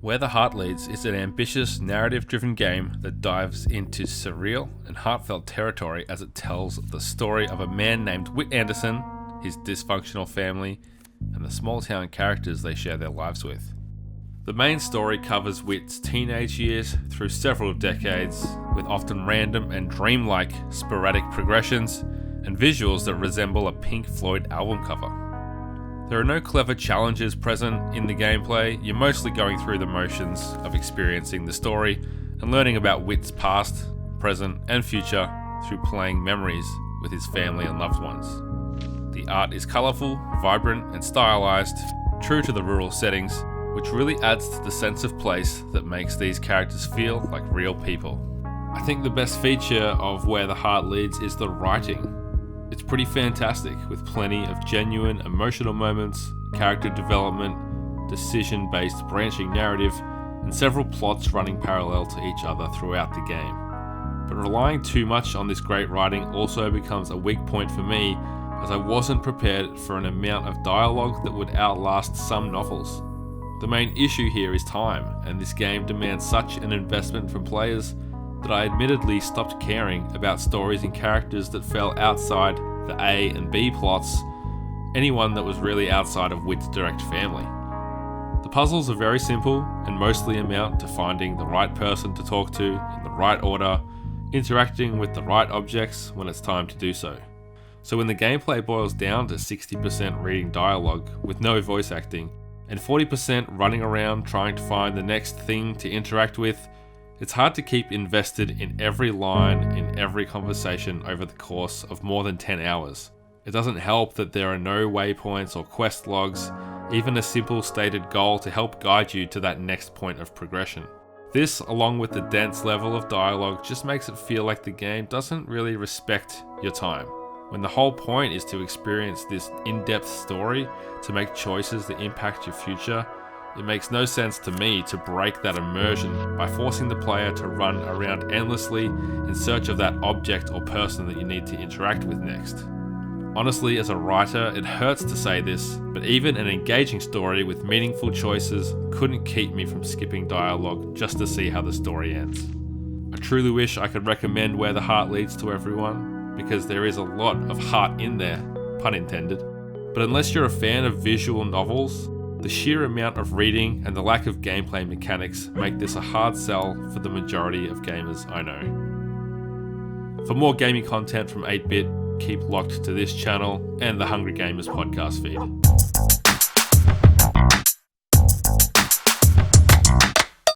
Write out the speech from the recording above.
Where the Heart Leads is an ambitious, narrative-driven game that dives into surreal and heartfelt territory as it tells the story of a man named Whit Anderson, his dysfunctional family, and the small-town characters they share their lives with. The main story covers Whit's teenage years through several decades, with often random and dreamlike sporadic progressions and visuals that resemble a Pink Floyd album cover. There are no clever challenges present in the gameplay. You're mostly going through the motions of experiencing the story and learning about Whit's past, present, and future through playing memories with his family and loved ones. The art is colourful, vibrant, and stylized, true to the rural settings, which really adds to the sense of place that makes these characters feel like real people. I think the best feature of Where the Heart Leads is the writing. It's pretty fantastic, with plenty of genuine emotional moments, character development, decision-based branching narrative, and several plots running parallel to each other throughout the game. But relying too much on this great writing also becomes a weak point for me, as I wasn't prepared for an amount of dialogue that would outlast some novels. The main issue here is time, and this game demands such an investment from players that I admittedly stopped caring about stories and characters that fell outside the A and B plots, anyone that was really outside of Whit's direct family. The puzzles are very simple and mostly amount to finding the right person to talk to in the right order, interacting with the right objects when it's time to do so. So when the gameplay boils down to 60% reading dialogue with no voice acting, and 40% running around trying to find the next thing to interact with, it's hard to keep invested in every line in every conversation over the course of more than 10 hours. It doesn't help that there are no waypoints or quest logs, even a simple stated goal to help guide you to that next point of progression. This, along with the dense level of dialogue, just makes it feel like the game doesn't really respect your time, when the whole point is to experience this in-depth story to make choices that impact your future. It makes no sense to me to break that immersion by forcing the player to run around endlessly in search of that object or person that you need to interact with next. Honestly, as a writer, it hurts to say this, but even an engaging story with meaningful choices couldn't keep me from skipping dialogue just to see how the story ends. I truly wish I could recommend Where the Heart Leads to everyone, because there is a lot of heart in there, pun intended. But unless you're a fan of visual novels, the sheer amount of reading and the lack of gameplay mechanics make this a hard sell for the majority of gamers I know. For more gaming content from 8-Bit, keep locked to this channel and the Hungry Gamers podcast feed.